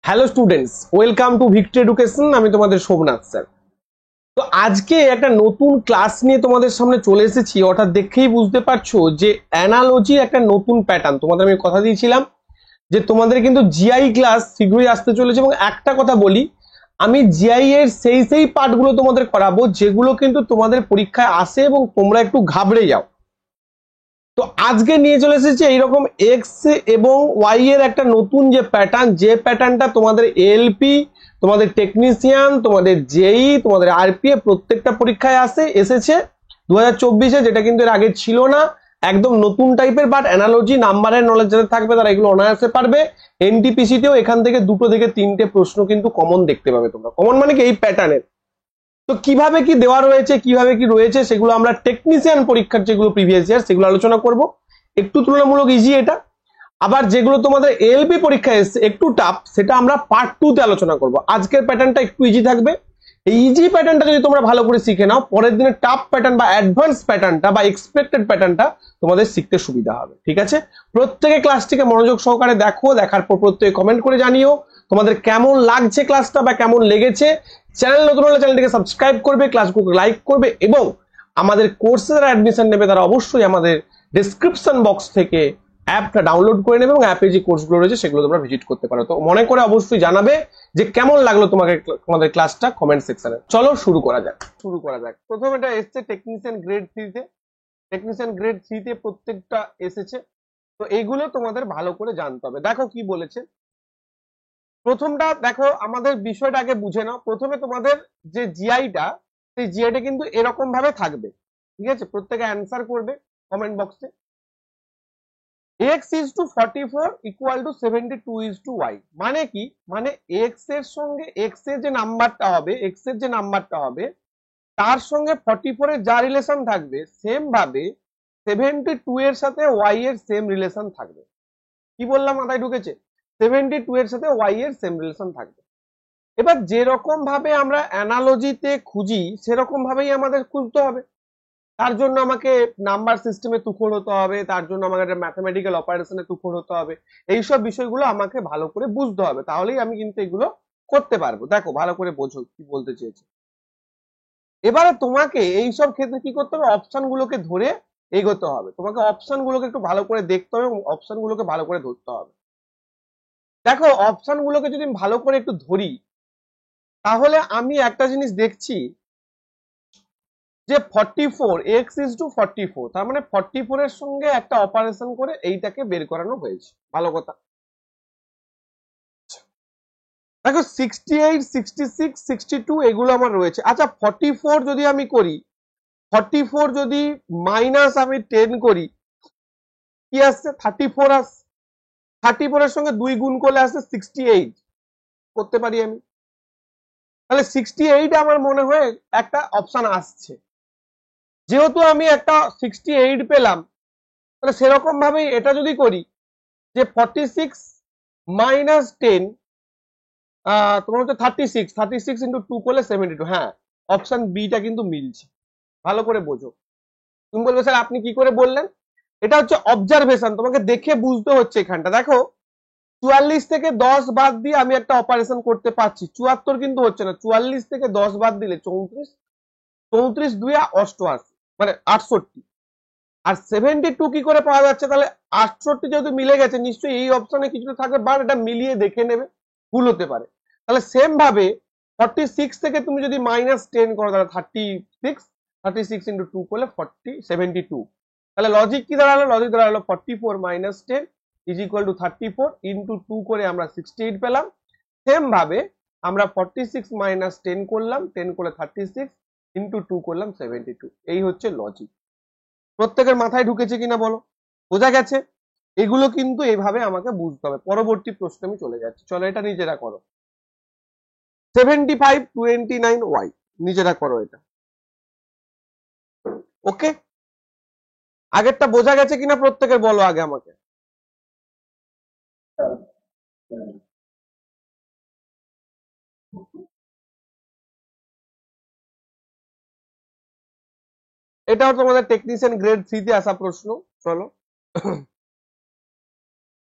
Hello students, welcome to victory education. আমি তোমাদের Somnath sir. তো আজকে একটা নতুন ক্লাস নিয়ে তোমাদের সামনে চলে এসেছি। অর্থাৎ দেখেই বুঝতে পারছো যে অ্যানালজি একটা নতুন প্যাটার্ন। তোমাদের আমি কথা দিয়েছিলাম যে তোমাদের কিন্তু জিআই ক্লাস শীঘ্রই আসতে চলেছে, এবং একটা কথা বলি, আমি জিআই এর সেই পার্টগুলো তোমাদের করাবো যেগুলো কিন্তু তোমাদের পরীক্ষায় আসে এবং তোমরা একটু ঘাবড়ে যাও। তো আজকে নিয়ে চলে এসেছে এইরকম এক্স এবং ওয়াই এর একটা নতুন যে প্যাটার্নটা তোমাদের এলপি, তোমাদের টেকনিশিয়ান, তোমাদের জেই, তোমাদের আরপিএ প্রত্যেকটা পরীক্ষায় এসেছে 2024-এ, যেটা কিন্তু এর আগে ছিল না। একদম নতুন টাইপের, বাট অ্যানালজি নাম্বারের নলেজ যাদের থাকবে তারা এগুলো অনায়াসে পারবে। এনটিপিসি তেও এখান থেকে 2 থেকে 3টে প্রশ্ন কিন্তু কমন দেখতে পাবে তোমরা। কমন মানে কি? এই প্যাটার্নের। তো কিভাবে কি দেওয়া রয়েছে, কিভাবে কি রয়েছে, সেগুলো আমরা টেকনিশিয়ান পরীক্ষার যেগুলো প্রিভিয়াস ইয়ার সেগুলো আলোচনা করব। একটু তুলনামূলক ইজি এটা। আবার যেগুলো তোমাদের এলপি পরীক্ষায় এসছে একটু টাফ, সেটা আমরা পার্ট 2 তে আলোচনা করব। আজকের প্যাটার্নটা একটু ইজি থাকবে। এই ইজি প্যাটার্নটা যদি তোমরা ভালো করে শিখে নাও, পরের দিনে টাফ প্যাটার্ন বা অ্যাডভান্স প্যাটার্নটা বা এক্সপেক্টেড প্যাটার্নটা তোমাদের শিখতে সুবিধা হবে। ঠিক আছে? প্রত্যেকে ক্লাসটিকে মনোযোগ সহকারে দেখো, দেখার পর প্রত্যেকে কমেন্ট করে জানিও তোমাদের কেমন লাগছে ক্লাসটা বা কেমন লেগেছে। চ্যানেল নতুন হলে চ্যানেলটিকে সাবস্ক্রাইব করবে, ক্লাসগুলোকে লাইক করবে, এবং আমাদের কোর্সে যারা অ্যাডমিশন নেবে তারা অবশ্যই আমাদের ডেসক্রিপশন বক্স থেকে অ্যাপটা ডাউনলোড করে নেবে এবং অ্যাপে যে কোর্সগুলো রয়েছে সেগুলো তোমরা ভিজিট করতে পারো। তো মনে করে অবশ্যই জানাবে যে কেমন লাগলো তোমাদের ক্লাসটা কমেন্ট সেকশনে। চলো শুরু করা যাক। প্রথম এটা এসছে টেকনিশিয়ান গ্রেড 3 তে। টেকনিশিয়ান গ্রেড 3 তে প্রত্যেকটা এসেছে। তো এইগুলো তোমাদের ভালো করে জানতে হবে। দেখো কি বলেছে। প্রথমটা দেখো, আমাদের বিষয়টা আগে বুঝে নাও। প্রথমে তোমাদের যে জিআইটা, সেই জিআইটা কিন্তু এরকম ভাবে থাকবে। ঠিক আছে? প্রত্যেকে অ্যান্সার করবে কমেন্ট বক্সে। x is to 44 equal to 72 is to y মানে কি? মানে x এর সঙ্গে x এর যে নাম্বারটা হবে তার সঙ্গে 44 এর যা রিলেশন থাকবে, সেম ভাবে 72 এর সাথে y এর সেম রিলেশন থাকবে। কি বললাম? মাথায় ঢুকেছে? 72 এর সাথে y এর সেম রিলেশন থাকবে। এবার যেরকম ভাবে আমরা অ্যানালজিতে খুঁজি সেরকম ভাবেই আমাদের খুঁজতে হবে। তার জন্য আমাকে নাম্বার সিস্টেমে তুখোড় হতে হবে, তার জন্য আমাকে একটা ম্যাথমেটিক্যাল অপারেশনে তুখোড় হতে হবে। এইসব বিষয়গুলো আমাকে ভালো করে বুঝতে হবে, তাহলেই আমি কিন্তু এগুলো করতে পারবো। দেখো ভালো করে বোঝো কি বলতে চেয়েছি। এবারে তোমাকে এইসব ক্ষেত্রে কি করতে হবে? অপশন গুলোকে ধরে এগোতে হবে। তোমাকে অপশন গুলোকে একটু ভালো করে দেখতে হবে এবং অপশন গুলোকে ভালো করে ধরতে হবে। দেখো, অপশন গুলোকে যদি আমি ভালো করে একটু ধরি, তাহলে আমি একটা জিনিস দেখছি যে 44 x is to 44, তার মানে 44 এর সঙ্গে একটা অপারেশন করে এইটাকে বের করানো হয়েছে। ভালো কথা। দেখো 68, 66, 62 এগুলো আমার রয়েছে। আচ্ছা 44 যদি আমি করি, 44 যদি মাইনাস আমি 10 করি, কি আসছে? 34 আসছে। 34 এর সঙ্গে 2 গুণ করলে আসছে 68। করতে পারি আমি। তাহলে 68 আমার মনে হয় একটা অপশন আসছে। যেহেতু আমি একটা 68 পেলাম, তাহলে সেরকম ভাবেই এটা যদি করি যে 46 মাইনাস 10 তোমার হচ্ছে 36 ইন্টু 2 করলে 72। হ্যাঁ, অপশন বিটা কিন্তু মিলছে। ভালো করে বোঝো। তুমি বলবে স্যার আপনি কি করে বললেন? এটা হচ্ছে অবজারভেশন, তোমাকে দেখে বুঝতে হচ্ছে। এখানটা দেখো, 44 থেকে 10 বাদ দিয়ে আমি একটা অপারেশন করতে পারছি। 74 কিন্তু হচ্ছে না। 44 থেকে 10 বাদ দিলে 34, 34 2 88, মানে 68। আর 72 কি করে পাওয়া যাচ্ছে? তাহলে 68 যেহেতু মিলে গেছে, নিশ্চয়ই এই অপশনে কিছুটা থাকবে, বাট এটা মিলিয়ে দেখে নেবে, ভুল হতে পারে। তাহলে সেম ভাবে 46 থেকে তুমি যদি -10 করো, তাহলে 36 ইন্টু 2 করলে 72। তাহলে লজিক কি দাঁড়ালো? লজিক দাঁড়ালো 44 minus 10 is equal two 34 into 2 করে আমরা 68 পেলাম। সেম ভাবে আমরা 46 মাইনাস 10 করলাম, 10 করলে 36 ইন্টু 2 করলাম 72। এই হচ্ছে লজিক। প্রত্যেকের মাথায় ঢুকেছে কিনা বলো? বোঝা গেছে? এগুলো কিন্তু এইভাবে আমাকে বুঝতে হবে। পরবর্তী প্রশ্নে আমি চলে যাচ্ছি। চলো এটা নিজেরা করো। 75 29y নিজেরা করো এটা। ওকে, আগেরটা বোঝা গেছে কিনা প্রত্যেকের বলো আগে আমাকে। এটাও তোমাদের টেকনিশিয়ান গ্রেড 3 তে আসা প্রশ্ন। চলো,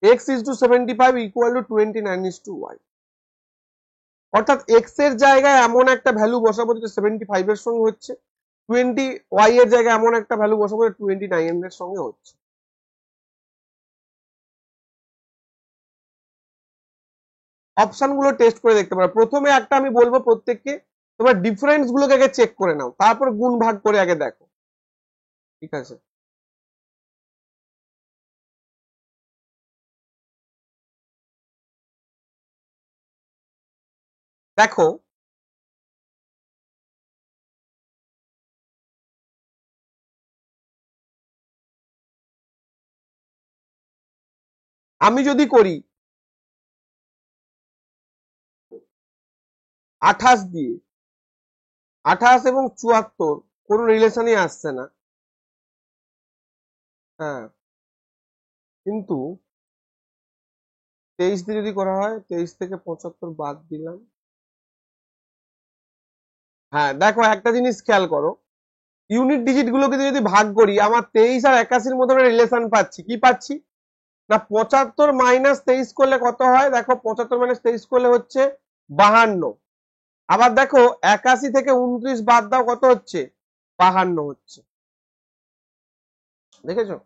x is to 75 equal to 29 is to y। অর্থাৎ এক্স এর জায়গায় এমন একটা ভ্যালু বসাবো যেটা 75 এর সঙ্গে হচ্ছে, 20 ওয়াই এর জায়গায় এমন একটা ভ্যালু বসাবো যেটা 29 এর সঙ্গে হচ্ছে। অপশন গুলো টেস্ট করে দেখতে পারো। প্রথমে একটা আমি বলবো প্রত্যেককে, তোমার ডিফারেন্স গুলোকে আগে চেক করে নাও, তারপর গুণ ভাগ করে আগে দেখো, ঠিক আছে? দেখো আমি যদি করি 28 দিয়ে, 28 এবং 74 কোনো রিলেশনই আসছে না, হ্যাঁ, কিন্তু 23 দিয়ে যদি করা হয়, 23 থেকে 75 বাদ দিলাম, হ্যাঁ দেখো একটা জিনিস খেয়াল করো, ইউনিট ডিজিট গুলোকে যদি ভাগ করি, আমার 23 আর 81 মধ্যে রিলেশন পাচ্ছি, কি পাচ্ছি না 75 মাইনাস 23 করলে কত হয়, দেখো 75 মাইনাস 23 করলে হচ্ছে 52। আবার দেখো 81 থেকে 29 বাদ দাও, কত হচ্ছে 52 হচ্ছে, দেখেছো?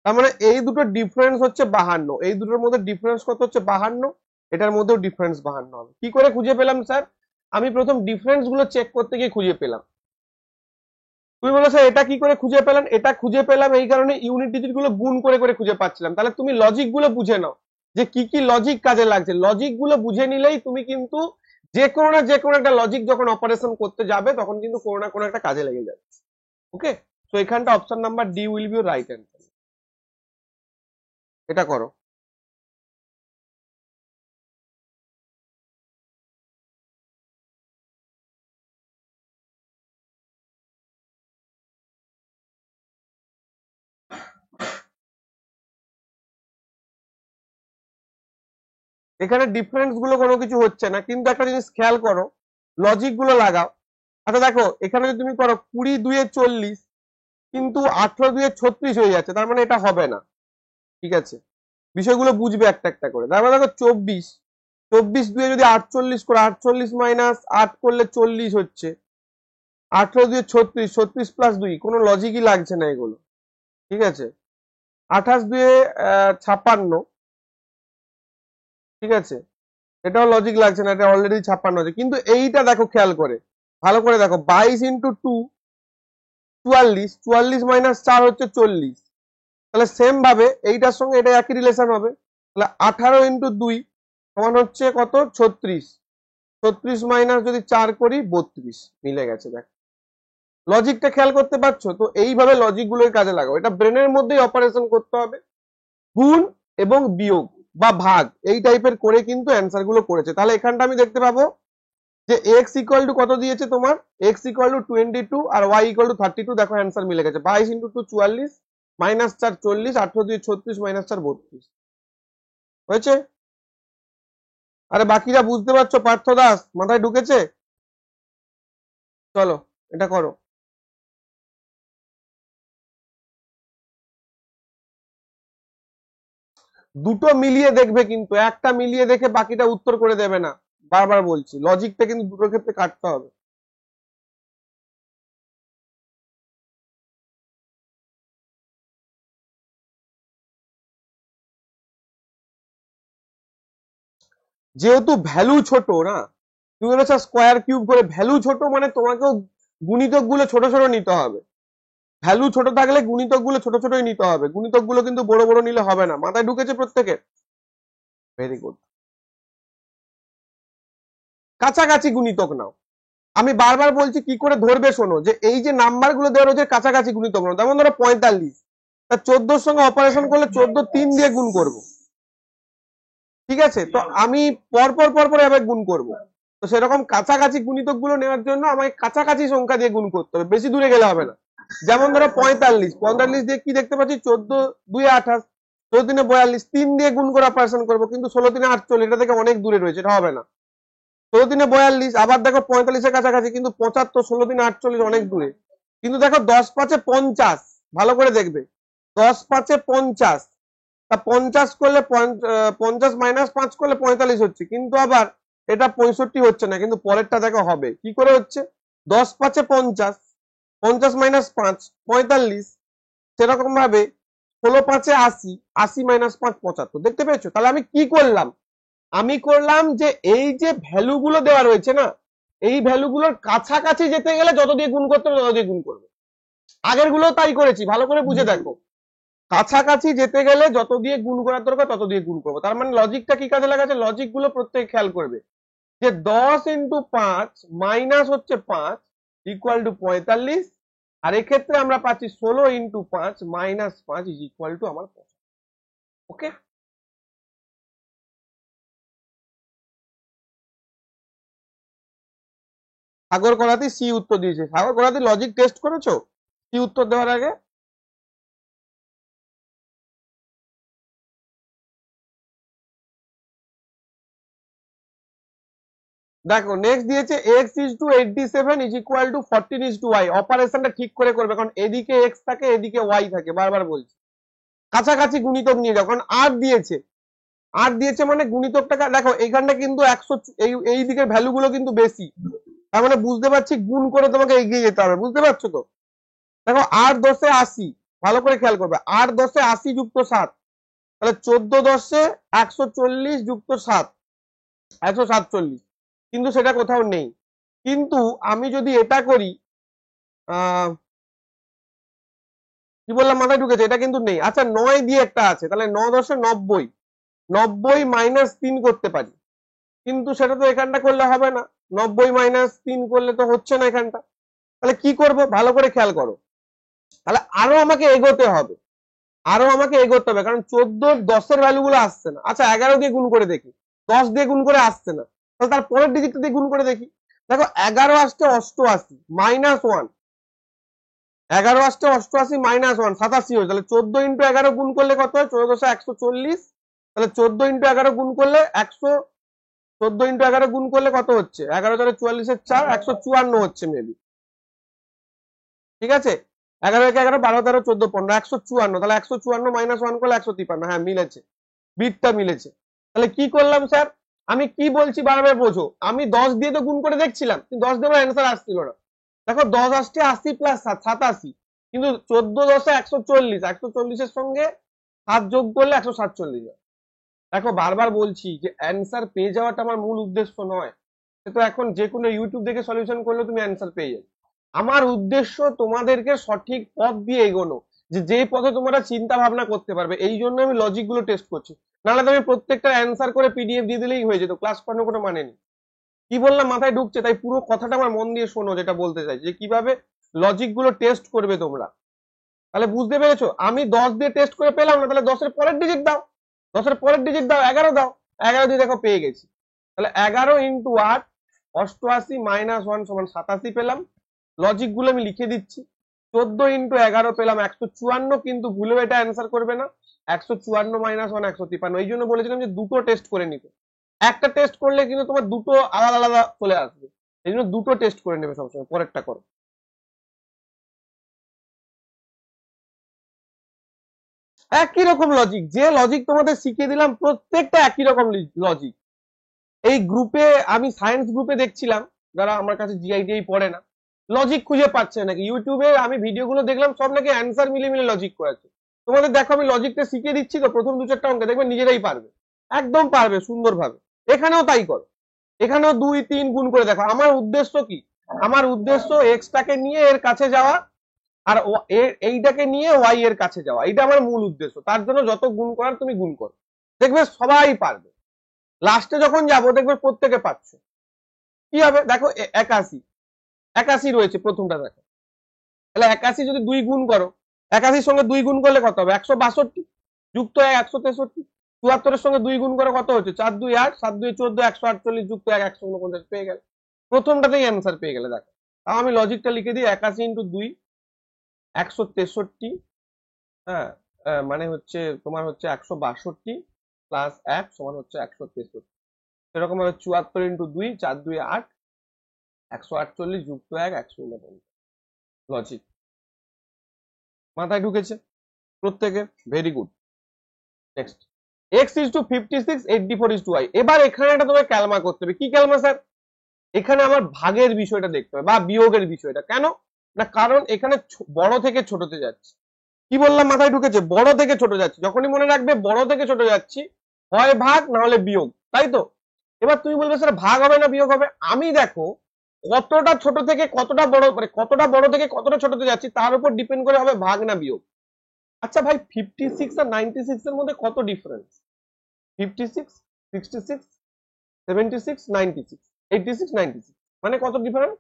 তার মানে এই দুটো ডিফারেন্স হচ্ছে 52, এই দুটোর মধ্যে ডিফারেন্স কত হচ্ছে 52, এটার মধ্যেও ডিফারেন্স 52 হবে। কি করে খুঁজে পেলাম স্যার? আমি প্রথম ডিফারেন্স গুলো চেক করতে গিয়ে খুঁজে পেলাম। তুমি বলো স্যার এটা কি করে খুঁজে পেলেন? এটা খুঁজে পেলাম এই কারণে ইউনিট ডিজিট গুলো গুণ করে করে খুঁজে পাচ্ছিলাম। তাহলে তুমি লজিক গুলো বুঝে নাও যে কি কি লজিক কাজে লাগছে, লজিক গুলো বুঝে নিলেই তুমি কিন্তু যে কোনো না যে কোনো একটা লজিক যখন অপারেশন করতে যাবে তখন কিন্তু কোনো না কোনো একটা কাজে লেগে যাবে। ওকে, তো এখানটা option number D will be right answer. এটা করো। এখানে ডিফারেন্স গুলো কোনো কিছু হচ্ছে না, কিন্তু একটা জিনিস খেয়াল করো, লজিক গুলো লাগাও। আচ্ছা দেখো এখানে যদি তুমি করো 20 2 40, কিন্তু 18 2 36 হয়ে যাচ্ছে, তার মানে এটা হবে না, ঠিক আছে? বিষয়গুলো বুঝবে একটা একটা করে। তারপর দেখো 24 24 2 যদি 48 করে, 48 মাইনাস 8 করলে 40 হচ্ছে, 18 2 36, 36 প্লাস 2, কোনো লজিকই লাগছে না এগুলো, ঠিক আছে? 28 2 56, ঠিক আছে? এটাও লজিক লাগছে না, এটা অলরেডি 56 আছে। কিন্তু এইটা দেখো খেয়াল করে, ভালো করে দেখো, 22 ইন্টু 2 44, 44 মাইনাস 4 হচ্ছে 40, তাহলে সেম ভাবে এইটার সঙ্গে এটা একই রিলেশন হবে। তাহলে 18 ইন্টু 2 সমান হচ্ছে কত 36, 36 মাইনাস যদি 4 করি 32, মিলে গেছে। দেখ লজিকটা খেয়াল করতে পারছো তো? এইভাবে লজিক গুলোর কাজে লাগাও, এটা ব্রেনের মধ্যেই অপারেশন করতে হবে, গুণ এবং বিয়োগ বা ভাগ এই টাইপের করে কিন্তু অ্যান্সার গুলো করেছে। তাহলে এখানটা আমি দেখতে পাবো যে এক্স ইকুয়াল টু কত দিয়েছে তোমার, এক্স ইকুয়াল টু 22 আর ওয়াই ইকুয়াল টু 32, দেখো অ্যান্সার মিলে গেছে। 22 ইন্টু 2 44, মাইনাস 4 40, 18 2 36, মাইনাস 4 32 হয়েছে। আরে বাকিরা বুঝতে পারছো? পার্থ দাস মাথায় ঢুকেছে? চলো এটা করো। দুটো মিলিয়ে দেখবে, কিন্তু একটা মিলিয়ে দেখে বাকিটা উত্তর করে দেবে না, বারবার বলছি লজিকটা কিন্তু দুটোর ক্ষেত্রে কাটতে হবে। যেহেতু ভ্যালু ছোট না, তুমি বলেছো স্কোয়ার কিউব করে, ভ্যালু ছোট মানে তোমাকেও গুণিতক গুলো ছোট ছোট নিতে হবে। ভ্যালু ছোট থাকলে গুণিতক গুলো ছোট ছোটই নিতে হবে, গুণিতক গুলো কিন্তু বড় বড় নিলে হবে না। মাথায় ঢুকেছে প্রত্যেকের? Very good. কাছাকাছি গুণিতক নাও। আমি বারবার বলছি কি করে ধরবে, শোনো, যে এই যে নাম্বার গুলো দেওয়া রয়েছে কাছাকাছি গুণিতক নাও। যেমন ধরো 45, তা 14 সঙ্গে অপারেশন করলে 14 3 দিয়ে গুণ করব, ঠিক আছে? তো আমি পরপর পরপর এভাবে গুণ করব। তো সেরকম কাছাকাছি গুণিতক গুলো নেওয়ার জন্য আমাকে কাছাকাছি সংখ্যা দিয়ে গুণ করতে হবে, বেশি দূরে গেলে হবে না। যেমন ধরো 45, 45 দিয়ে কি দেখতে পাচ্ছি 14 2 28, 14 3 42, 3 দিয়ে গুণ করে অপারেশন করবো, কিন্তু 16 3 48, এটা থেকে অনেক দূরে রয়েছে, এটা হবে না। 16 3 42, আবার দেখো 45 এর কাছাকাছি, কিন্তু 75, 16 3 48 অনেক দূরে। কিন্তু দেখো 10 5 50, ভালো করে দেখবে, 10 5 50, তা 50 করলে 50 মাইনাস 5 করলে 45 হচ্ছে, কিন্তু আবার এটা 65 হচ্ছে না, কিন্তু পরেরটা দেখো হবে কি করে হচ্ছে। 10 5 50, 50 মাইনাস 5 45, সেরকম ভাবে 16 5 80, 80 মাইনাস 5 75। দেখতে পেয়েছো? তাহলে আমি কি করলাম, আমি করলাম যে এই যে ভ্যালু গুলো দেওয়া রয়েছে না, এই ভ্যালুগুলোর কাছাকাছি যেতে গেলে যত দিয়ে গুণ করতে হবে তত দিয়ে গুণ করবে। আগের গুলো তাই করেছি, ভালো করে বুঝে দেখো। কাছাকাছি যেতে গেলে যত দিয়ে গুণ করার দরকার তত দিয়ে গুণ করবো। তার মানে লজিকটা কি কাজে লাগাচ্ছে, লজিক গুলো প্রত্যেক খেয়াল করবে যে 10 ইন্টু 5 মাইনাস হচ্ছে 5 ইকুয়াল টু 45, আর এক্ষেত্রে আমরা পাচ্ছি 16 into 5 minus 5 is equal two আমার 5। ওকে, সাগর করাতে সি উত্তর দিয়েছে। সাগর করাতে লজিক টেস্ট করেছো সি উত্তর দেওয়ার আগে? দেখো নেক্সট দিয়েছে x is to 87 is equal to 14 is to y। অপারেশনটা ঠিক করে করবে, কারণ এদিকে x থাকে এদিকে y থাকে, বারবার বলছি। কাছাকাছি গুণিতক নিয়ে যাও, কারণ 8 দিয়েছে। 8 দিয়েছে মানে গুণিতকটা দেখো এইখানটা কিন্তু 100, এই দিকের ভ্যালু গুলো কিন্তু বেশি, তার মানে বুঝতে পারছি গুণ করে তোমাকে এগিয়ে যেতে হবে। বুঝতে পারছো তো? দেখো 8 10 80, ভালো করে খেয়াল করবে। 8 10 80 যুক্ত 7, তাহলে 14 10 140 যুক্ত 7 147, কিন্তু সেটা কোথাও নেই। কিন্তু আমি যদি এটা করি, কি বললাম, মাথায় ঢুকেছে, এটা কিন্তু নেই। আচ্ছা 9 দিয়ে একটা আছে, তাহলে 9 10 90, 90 মাইনাস 3 করতে পারি, কিন্তু সেটা তো এখানটা করলে হবে না। 90 মাইনাস 3 করলে তো হচ্ছে না এখানটা। তাহলে কি করব, ভালো করে খেয়াল করো। তাহলে আরো আমাকে এগোতে হবে, আরো আমাকে এগোতে হবে, কারণ 14 10 এর ভ্যালু গুলো আসছে না। আচ্ছা 11 দিয়ে গুণ করে দেখি, 10 দিয়ে গুণ করে আসছে না, তাহলে তার পরের ডিজিটটা দিয়ে গুণ করে দেখি। দেখো 11 আসছে 88 মাইনাস 1, 11 আসছে 88 মাইনাস 1 87 হয়েছে। তাহলে 14 ইন্টু 11 গুণ করলে কত হয়, 14 140, তাহলে 14 ইন্টু 11 গুণ করলে 100, 14 ইন্টু 11 গুণ করলে কত হচ্ছে, 11 4 44 এর 4 154 হচ্ছে মেবি। ঠিক আছে, 11 1 11 12 13 14 15 154, তাহলে 154 মাইনাস 1 করলে 153। হ্যাঁ মিলেছে, বিটটা মিলেছে। তাহলে কি করলাম স্যার, আমি কি বলছি বারবার বোঝো। আমি 10 দিয়ে তো গুণ করে দেখছিলাম, কিন্তু 10 দিয়ে আমার অ্যান্সার আসছিল না। দেখো 10 আসছে 80 প্লাস 87, কিন্তু 14 10 140, 140 এর সঙ্গে 7 যোগ করলে 147 হয়। দেখো বারবার বলছি যে অ্যান্সার পেয়ে যাওয়াটা আমার মূল উদ্দেশ্য নয়। সে তো এখন যে কোনো ইউটিউব দেখে সলিউশন করলে তুমি অ্যান্সার পেয়ে যাবে। আমার উদ্দেশ্য তোমাদেরকে সঠিক পথ দিয়ে এগোনো, যে যে পথে তোমরা চিন্তা ভাবনা করতে পারবে। এই জন্য আমি লজিক গুলো টেস্ট করছি, নাহলে তুমি প্রত্যেকটা অ্যান্সার করে পিডিএফ দিয়ে দিলেই হয়ে যেত, ক্লাস করানোর কোনো মানে নেই। কি বললাম মাথায় ঢুকছে? তাই পুরো কথাটা আমার মন দিয়ে শোনো, যেটা বলতে চাই যে কিভাবে লজিক গুলো টেস্ট করবে তোমরা। তাহলে বুঝতে পেরেছো? আমি 10 দিয়ে টেস্ট করে পেলাম না, তাহলে 10 এর পরের ডিজিট দাও, 10 এর পরের ডিজিট দাও, 11 দাও, 11 দিয়ে দেখো পেয়ে গেছি। তাহলে 11 ইন্টু 8 88 মাইনাস 1 সমান 87 পেলাম। লজিক গুলো আমি লিখে দিচ্ছি। 14 ইন্টু 11 পেলাম 154, কিন্তু ভুলেও এটা অ্যান্সার করবে না। 154 মাইনাস 1 153। এই জন্য বলেছিলাম যে দুটো টেস্ট করে নিতে। একটা টেস্ট করলে কিন্তু তোমার দুটো আলাদা আলাদা চলে আসবে, এই জন্য দুটো টেস্ট করে নেবে সবসময়, পরেরটা করো। একই রকম লজিক, যে লজিক তোমাদের শিখিয়ে দিলাম প্রত্যেকটা একই রকম লজিক। এই গ্রুপে, আমি সায়েন্স গ্রুপে দেখছিলাম, যারা আমার কাছে জিআইটিআই পড়ে না, লজিক খুঁজে পাচ্ছে নাকি। ইউটিউবে আমি ভিডিওগুলো দেখলাম, সব নাকি অ্যান্সার মিলে মিলে লজিক করেছে। তোমাদের দেখো আমি লজিকটা শিখিয়ে দিচ্ছি তো, প্রথম 2 4টা অঙ্কে দেখবে নিজেরাই পারবে, একদম পারবে সুন্দরভাবে। এখানেও তাই করো, এখানেও 2 3 গুণ করে দেখো। আমার উদ্দেশ্য কি, আমার উদ্দেশ্য এক্সটাকে নিয়ে এর কাছে যাওয়া, আর এইটাকে নিয়ে ওয়াই এর কাছে যাওয়া, এইটা আমার মূল উদ্দেশ্য। তার জন্য যত গুণ করার তুমি গুণ করো, দেখবে সবাই পারবে। লাস্টে যখন যাবো দেখবে প্রত্যেকে পাচ্ছে। কি হবে দেখো, 81, 81 রয়েছে প্রথমটা দেখো। তাহলে 81 যদি 2 গুণ করো, 81 সঙ্গে 2 গুণ করলে কত হবে, 162 যুক্ত 1 163। 74 এর সঙ্গে 2 গুণ করে কত হচ্ছে, 4 2 8, 7 2 14, 148 যুক্ত 1 149 পেয়ে গেল। প্রথমটাতেই অ্যান্সার পেয়ে গেলে। দেখো তাও আমি লজিকটা লিখে দিই, 81 ইন্টু 2 163, হ্যাঁ, মানে হচ্ছে তোমার হচ্ছে 162 প্লাস 1 সমান হচ্ছে 163। সেরকম ভাবে 74 ইন্টু 2 4 2 8, 148 যুক্ত 1 149। লজিক মাথায় ঢুকেছে প্রত্যেকের? Very good. Next. X is to 56, 84 is to Y. এবার এখানে একটা তোমাকে ক্যালমা করতে হবে। কি ক্যালমা স্যার? এখানে আমার ভাগের বিষয়টা দেখতে হবে বা বিয়োগের বিষয়টা। কেন না, কারণ এখানে বড় থেকে ছোটতে যাচ্ছে। কি বললাম মাথায় ঢুকেছে? বড় থেকে ছোট যাচ্ছে। যখনই মনে রাখবে বড় থেকে ছোট যাচ্ছি, হয় ভাগ না হলে বিয়োগ, তাই তো? এবার তুমি বলবে স্যার ভাগ হবে না বিয়োগ হবে? আমি দেখো কতটা ছোট থেকে কতটা বড়, মানে কতটা বড় থেকে কতটা ছোটতে যাচ্ছি তার উপর ডিপেন্ড করে হবে ভাগ না বিয়োগ। আচ্ছা ভাই, 56 আর 96 এর মধ্যে কত ডিফারেন্স? 56, 66, 76, 96, 86, 96, মানে কত ডিফারেন্স?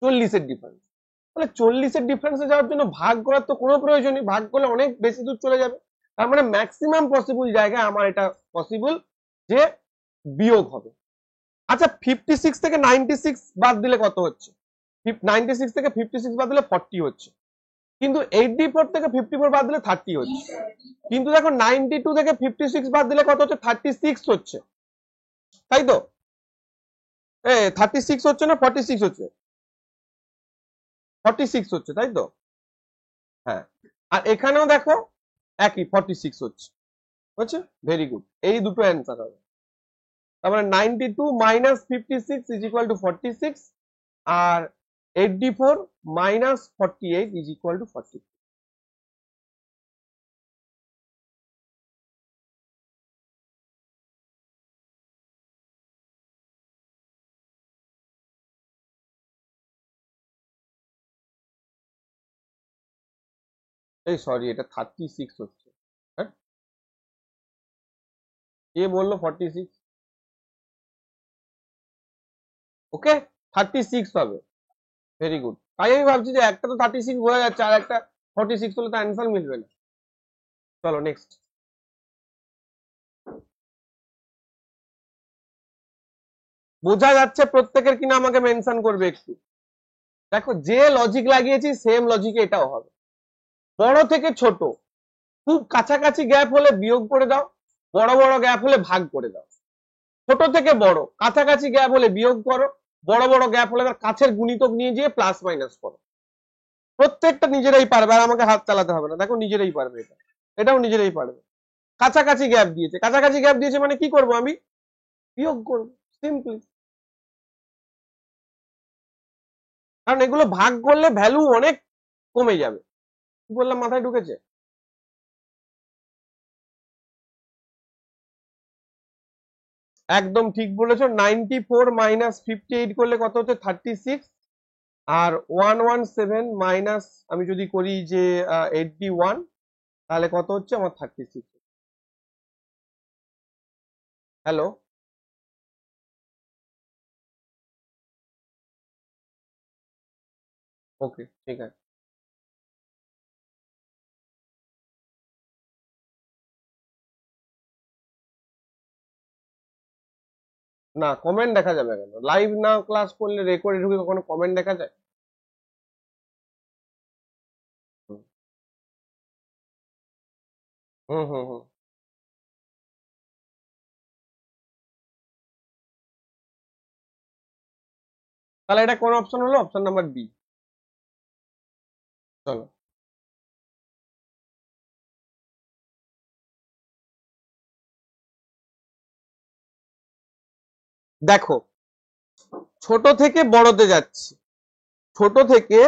40 এর ডিফারেন্স। তাহলে 40 এর ডিফারেন্সে যাওয়ার জন্য ভাগ করার তো কোনো প্রয়োজন নেই, ভাগ করলে অনেক বেশি দূর চলে যাবে। তার মানে ম্যাক্সিমাম পসিবল জায়গায় আমার এটা পসিবল যে বিয়োগ হবে। আচ্ছা 56 থেকে 96 বাদ দিলে কত হচ্ছে? 96 থেকে 56 বাদ দিলে 40 হচ্ছে। কিন্তু 84 থেকে 54 বাদ দিলে 30 হচ্ছে। কিন্তু দেখো 92 থেকে 56 বাদ দিলে কত হচ্ছে? 36 হচ্ছে, তাই তো? 36 হচ্ছে না 46 হচ্ছে? 46 হচ্ছে, তাই তো? হ্যাঁ, আর এখানেও দেখো একই 46 হচ্ছে। হচ্ছে, ভেরি গুড, এই দুটো অ্যান্সার হবে। তার মানে 92 মাইনাস 56 ইজ ইকুয়াল টু 46, আর 84 মাইনাস 48 ইজ ইকুয়াল টু 40। এই সরি, এটা 36 হচ্ছে। হ্যাঁ, কে বললো 46? ওকে, 36 হবে। Very good. তাই আমি ভাবছি যে একটা তো 36 বোঝা যাচ্ছে, আর একটা 46 হলে তো অ্যান্সার মিলবে না। চলো নেক্সট। বোঝা যাচ্ছে প্রত্যেকের কিনা আমাকে মেনশন করবে একটু। দেখো যে লজিক লাগিয়েছি সেম লজিকে এটাও হবে। বড় থেকে ছোট, খুব কাছাকাছি গ্যাপ হলে বিয়োগ করে দাও, বড় বড় গ্যাপ হলে ভাগ করে দাও। ছোট থেকে বড় কাছাকাছি গ্যাপ হলে বিয়োগ করো, বড় বড় গ্যাপ হলে তার কাছের গুণিতক নিয়ে গিয়ে প্লাস মাইনাস করো। প্রত্যেকটা নিজেরাই পারবে, আর আমাকে হাত চালাতে হবে না। দেখো নিজেরাই পারবে এটা, এটাও নিজেরাই পারবে। কাছাকাছি গ্যাপ দিয়েছে, কাছাকাছি গ্যাপ দিয়েছে মানে কি করব আমি? বিয়োগ করবো, সিম্পলি। কারণ এগুলো ভাগ করলে ভ্যালু অনেক কমে যাবে। কি বললাম মাথায় ঢুকেছে? একদম ঠিক বলেছো। 94 মাইনাস 58 করলে কত হচ্ছে? 36। আর 117 মাইনাস আমি যদি করি যে 81, তাহলে কত হচ্ছে আমার? 36। হ্যালো, ওকে ঠিক আছে। না, কমেন্ট দেখা যাবে কেন? লাইভ না ক্লাস করলে রেকর্ডে ঢুকে কখনো কমেন্ট দেখা যায়? হুম হুম হুম হুম। তাহলে এটা কোন অপশন হলো? Option number B. চলো দেখো, ছোট থেকে বড়তে যাচ্ছি, ছোট থেকে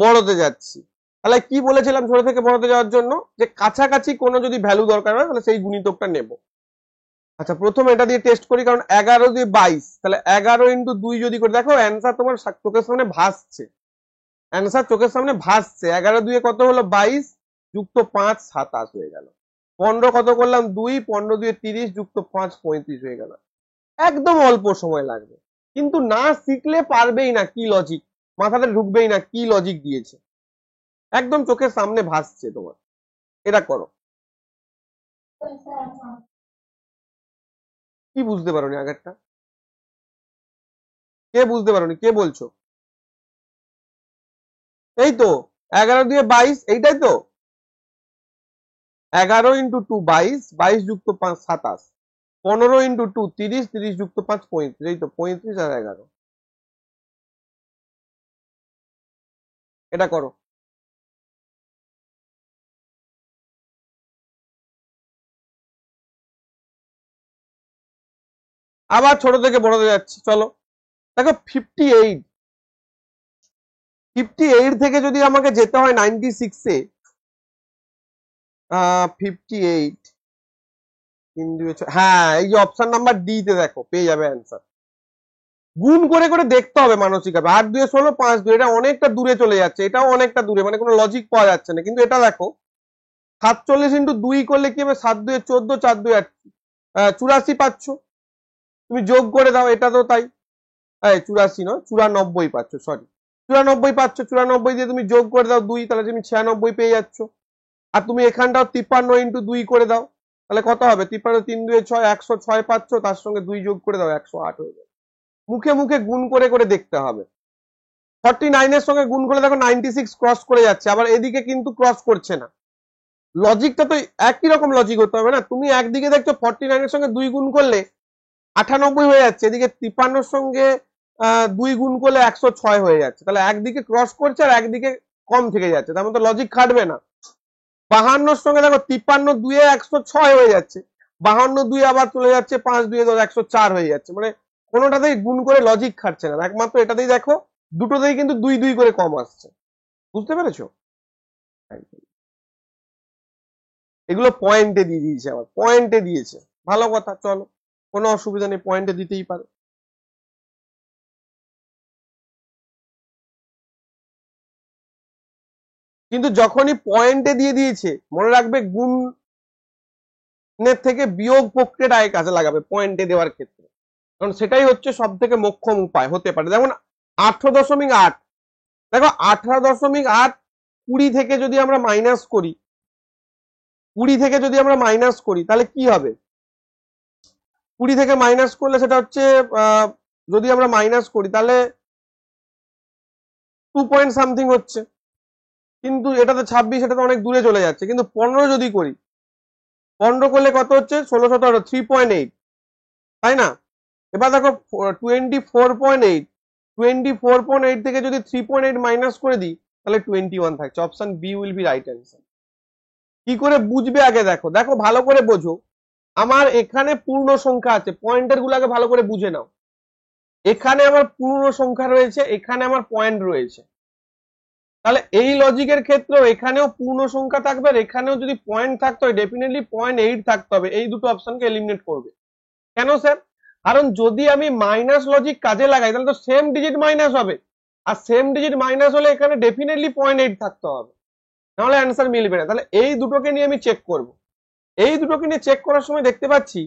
বড়তে যাচ্ছি। তাহলে কি বলেছিলাম ছোট থেকে বড়তে যাওয়ার জন্য? যে কাছাকাছি কোনো যদি ভ্যালু দরকার হয় তাহলে সেই গুণিতকটা নেব। আচ্ছা প্রথমে এটা দিয়ে টেস্ট করি, কারণ 11 দিয়ে 22, তাহলে 11 ইন্টু 2 যদি করে দেখো অ্যান্সার তোমার চোখের সামনে ভাসছে। অ্যান্সার চোখের সামনে ভাসছে। 11 দুয়ে কত হলো? 22, যুক্ত 5 27 হয়ে গেল। 15 কত করলাম? 2, 15 দুয়ে 30, যুক্ত 5 35 হয়ে গেল। একদম অল্প সময় লাগবে। কিন্তু না শিখলে পারবেই না কি লজিক, মাথাতে ঢুকবেই না কি লজিক দিয়েছে। একদম চোখের সামনে ভাসছে তোমার। এটা করো। কি বুঝতে পারোনি আগেরটা? কে বুঝতে পারোনি? কে বলছো? এই তো 11 দিয়ে 22, এইটাই তো। 11 ইন্টু 2 22, 22 যুক্ত 5 27, 15 ইন্টু 2 30, 30 যুক্ত 5 35, এই তো 35 আর 11। এটা করো। আবার ছোট থেকে বড়তে যাচ্ছি, চলো দেখো 58 থেকে যদি আমাকে যেতে হয় 96-এ, 58, হ্যাঁ এই যে অপশন নাম্বার ডি তে দেখো পেয়ে যাবে অ্যান্সার। গুণ করে করে দেখতে হবে মানসিকভাবে, 8 2 16 5 2, এটা অনেকটা দূরে চলে যাচ্ছে, এটাও অনেকটা দূরে, মানে কোনো লজিক পাওয়া যাচ্ছে না। কিন্তু এটা দেখো 47 × 2 করলে কি হবে, 7 2 14, 4 2 84 পাচ্ছ। তুমি যোগ করে দাও, এটা তো তাই, 84 নয় 94 পাচ্ছ, সরি 94 পাচ্ছ। 94 দিয়ে তুমি যোগ করে দাও 2, তাহলে তুমি 96 পেয়ে যাচ্ছ। আর তুমি এখানটাও 53 × 2 করে দাও, তাহলে কত হবে, 53 3 2 6, 106 পাচ্ছ, তার সঙ্গে 2 যোগ করে দাও 108 হয়ে যাবে। মুখে মুখে গুণ করে করে দেখতে হবে। 49 এর সঙ্গে গুণ করে দেখো 96 ক্রস করে যাচ্ছে, আবার এদিকে কিন্তু ক্রস করছে না। লজিকটা তো একই রকম লজিক হতে হবে না। তুমি একদিকে দেখছো 49 এর সঙ্গে 2 গুণ করলে 98 হয়ে যাচ্ছে, এদিকে 53 সঙ্গে 2 গুণ করলে 106 হয়ে যাচ্ছে, তাহলে একদিকে ক্রস করছে আর একদিকে কম থেকে যাচ্ছে, তার মধ্যে লজিক খাটবে না। 52 সঙ্গে দেখো 53 2 106 হয়ে যাচ্ছে, 52 2 আবার চলে যাচ্ছে 5 2 10 104 হয়ে যাচ্ছে, মানে কোনোটাতেই গুণ করে লজিক খাটছে না। একমাত্র এটাতেই দেখো দুটোতেই কিন্তু 2 2 করে কম আসছে, বুঝতে পেরেছো? এগুলো পয়েন্টে দিয়ে দিয়েছে, আবার পয়েন্টে দিয়েছে, ভালো কথা, চলো কোনো অসুবিধা নেই, পয়েন্টে দিতেই পারে। কিন্তু যখনই পয়েন্টে দিয়ে দিয়েছে মনে রাখবে গুণের থেকে বিয়োগ প্রক্রিয়াটাই কাজে লাগাবে পয়েন্টে দেওয়ার ক্ষেত্রে, কারণ সেটাই হচ্ছে সব থেকে মোক্ষম উপায় হতে পারে। যেমন 18.8, দেখো 18.8 20 থেকে যদি আমরা মাইনাস করি, 20 থেকে যদি আমরা মাইনাস করি তাহলে কি হবে, 20 থেকে মাইনাস করলে সেটা হচ্ছে যদি আমরা মাইনাস করি তাহলে 2 পয়েন্ট সামথিং হচ্ছে, কিন্তু এটা তো 26, এটা তো অনেক দূরে চলে যাচ্ছে। কিন্তু 15 যদি করি, 15 করলে কত হচ্ছে, 16 17 3.8, তাই না? এবার দেখো 24.8, 24.8 থেকে যদি 3.8 মাইনাস করে দিই তাহলে 21 থাকছে। Option B will be right answer. কি করে বুঝবে আগে দেখো, দেখো ভালো করে বোঝো। আমার এখানে পূর্ণ সংখ্যা আছে, পয়েন্টের গুলো আগে ভালো করে বুঝে নাও। এখানে আমার পূর্ণ সংখ্যা রয়েছে, এখানে আমার পয়েন্ট রয়েছে, তাহলে এই লজিকের ক্ষেত্রেও এখানেও পূর্ণ সংখ্যা থাকবে, আর এখানেও যদি পয়েন্ট থাকতে হয় ডেফিনেটলি 0.8 থাকতে হবে। এই দুটো অপশনকে এলিমিনেট করবে। কেন স্যার? কারণ যদি আমি মাইনাস লজিক কাজে লাগাই তাহলে তো সেম ডিজিট মাইনাস হবে, আর সেম ডিজিট মাইনাস হলে এখানে ডেফিনেটলি 0.8 থাকতে হবে, নাহলে অ্যান্সার মিলবে না। তাহলে এই দুটোকে নিয়ে আমি চেক করব। এই দুটোকে নিয়ে চেক করার সময় দেখতে পাচ্ছি